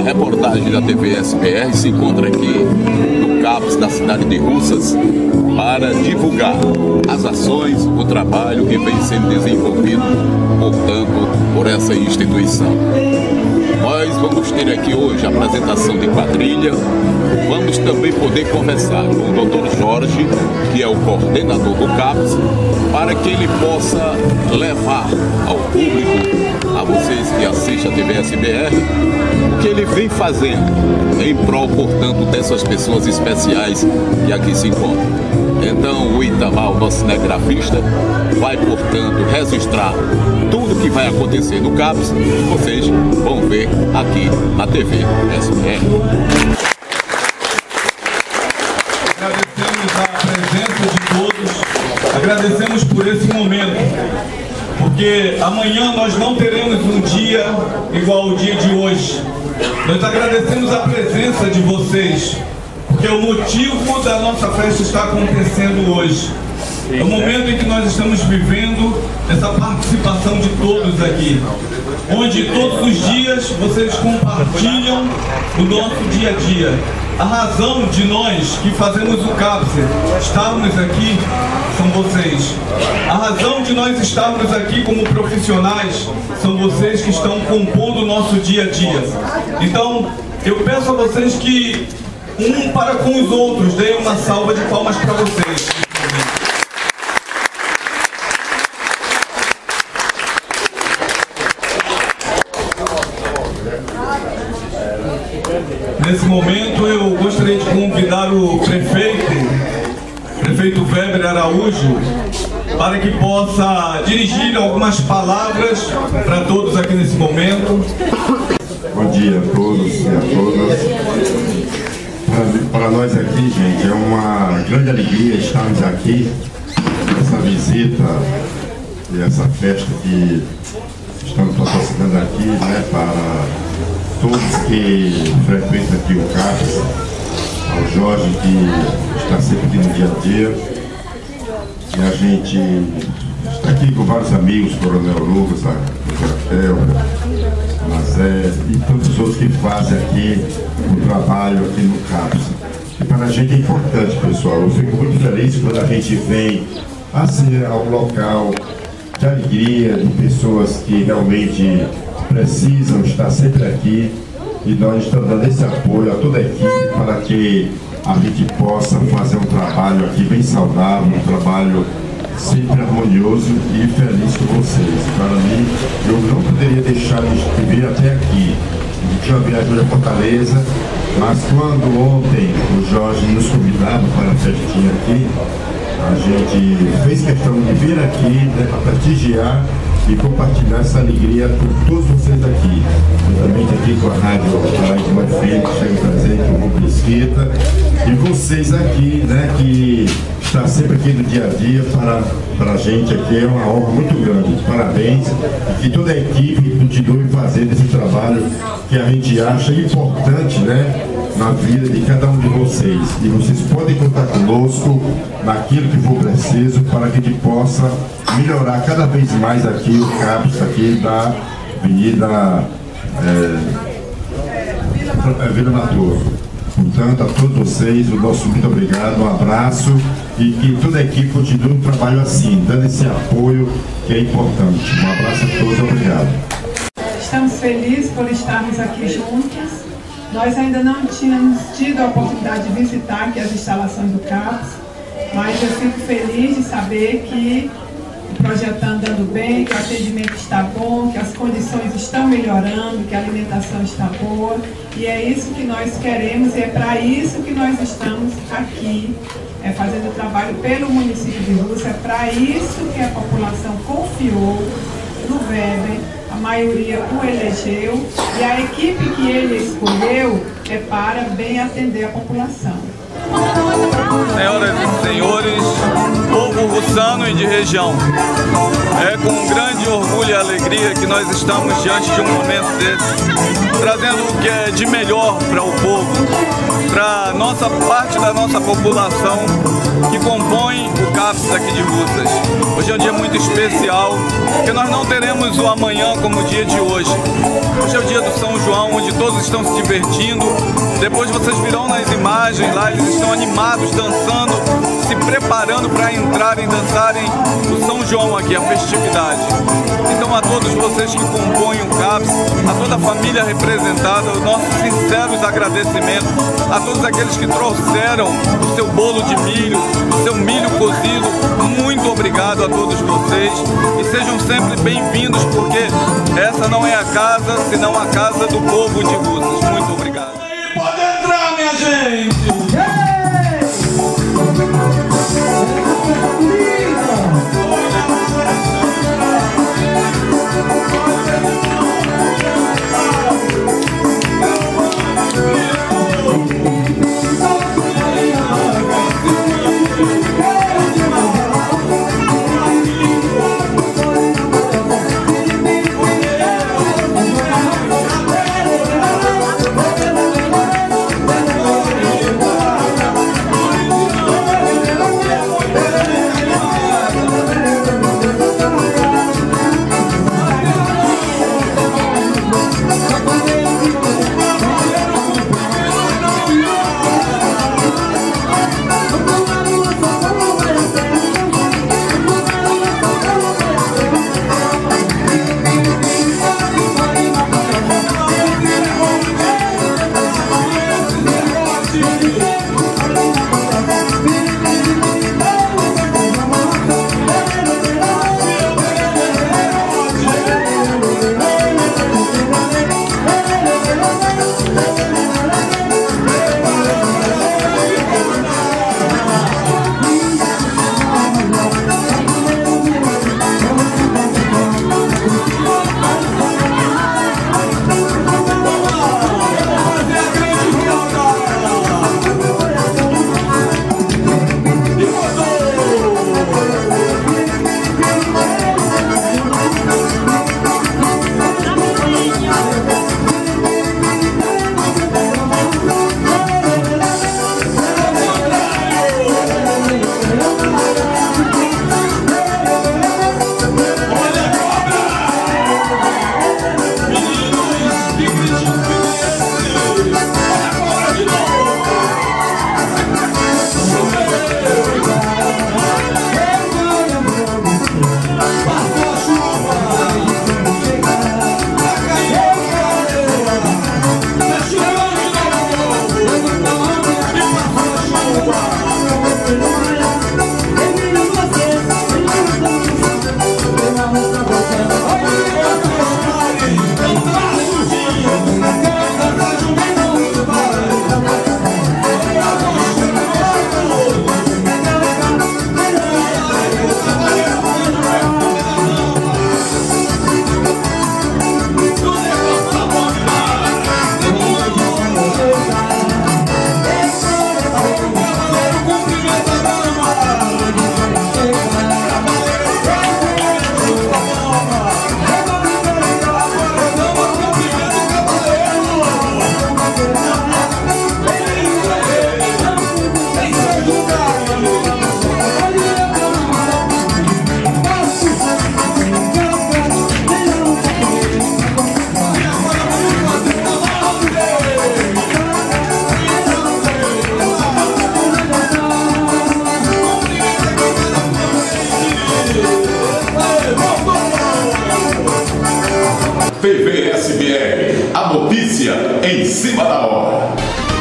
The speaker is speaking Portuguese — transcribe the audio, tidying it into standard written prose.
A reportagem da TV SBR se encontra aqui no CAPS da cidade de Russas para divulgar as ações, o trabalho que vem sendo desenvolvido, portanto, por essa instituição. Nós vamos ter aqui hoje a apresentação de quadrilha. Vamos também poder conversar com o Dr. Jorge, que é o coordenador do CAPS, para que ele possa levar ao público, a vocês que assistem a TV SBR, o que ele vem fazendo em prol, portanto, dessas pessoas especiais que aqui se encontram. Então, o Itamar, o nosso cinegrafista, vai, portanto, registrar tudo que vai acontecer no CAPS, que vocês vão ver aqui na TV SBR. Agradecemos a presença de todos, agradecemos por esse momento, porque amanhã nós não teremos um dia igual ao dia de hoje. Nós agradecemos a presença de vocês, porque o motivo da nossa festa está acontecendo hoje. É o momento em que nós estamos vivendo essa participação de todos aqui, onde todos os dias vocês compartilham o nosso dia a dia. A razão de nós que fazemos o CAPS estarmos aqui são vocês. A razão de nós estarmos aqui como profissionais são vocês que estão compondo o nosso dia a dia. Então, eu peço a vocês que para com os outros deem uma salva de palmas para vocês. Nesse momento eu gostaria de convidar o prefeito Weber Araújo, para que possa dirigir algumas palavras para todos aqui nesse momento. Bom dia a todos e a todas. Para nós aqui, gente, é uma grande alegria estarmos aqui nessa visita e essa festa que estamos patrocinando aqui, né, para todos que frequentam aqui o CAPS, ao Jorge, que está sempre aqui no dia a dia. E a gente está aqui com vários amigos, Coronel Lucas, a Rafael, a Mazé e tantos outros que fazem aqui o trabalho aqui no CAPS. E para a gente é importante, pessoal. Eu fico muito feliz quando a gente vem assim a um local de alegria, de pessoas que realmente precisam estar sempre aqui, e nós estamos dando esse apoio a toda a equipe para que a gente possa fazer um trabalho aqui bem saudável, um trabalho sempre harmonioso e feliz com vocês. Para mim, eu não poderia deixar de vir até aqui. A gente tinha viajado a Fortaleza, mas quando ontem o Jorge nos convidava para a festinha aqui, a gente fez questão de vir aqui, né, para prestigiar e compartilhar essa alegria com todos vocês aqui. Juntamente aqui com a Rádio Paraíba Filho, que chega presente, o Grupo Esquita, e vocês aqui, né, que está sempre aqui no dia a dia para a gente aqui, é uma honra muito grande. Parabéns, e que toda a equipe continue fazendo esse trabalho que a gente acha importante, né, na vida de cada um de vocês. E vocês podem contar conosco naquilo que for preciso para que a gente possa melhorar cada vez mais aqui o CAPS aqui da Avenida Vila Mator. Portanto, a todos vocês, o nosso muito obrigado, um abraço, e que toda a equipe continue um trabalho assim, dando esse apoio que é importante. Um abraço a todos, obrigado. Estamos felizes por estarmos aqui juntos. Nós ainda não tínhamos tido a oportunidade de visitar aqui as instalações do CAPS, mas eu fico feliz de saber que o projeto está andando bem, que o atendimento está bom, que as condições estão melhorando, que a alimentação está boa, e é isso que nós queremos, e é para isso que nós estamos aqui, fazendo o trabalho pelo município de Russas. É para isso que a população confiou no Weber, a maioria o elegeu, e a equipe que ele escolheu é para bem atender a população. Senhoras e senhores, povo russano e de região, é com grande orgulho e alegria que nós estamos diante de um momento desse, trazendo o que é de melhor para o povo, para nossa parte da nossa população que compõe o CAPS aqui de Russas. Hoje é um dia muito especial, porque nós não teremos o amanhã como o dia de hoje. Hoje é o dia do São João, onde todos estão se divertindo. Depois vocês virão nas imagens lá, eles estão animados, dançando, se preparando para entrarem, dançarem o São João aqui, a festividade. Então a todos vocês que compõem o CAPS, a toda a família representada, os nossos sinceros agradecimentos, a todos aqueles que trouxeram o seu bolo de milho, o seu milho cozido, muito obrigado a todos vocês e sejam sempre bem-vindos, porque essa não é a casa, senão a casa do povo de Russas. Muito obrigado. Pode entrar, minha gente! PVSBR, a notícia em cima da hora.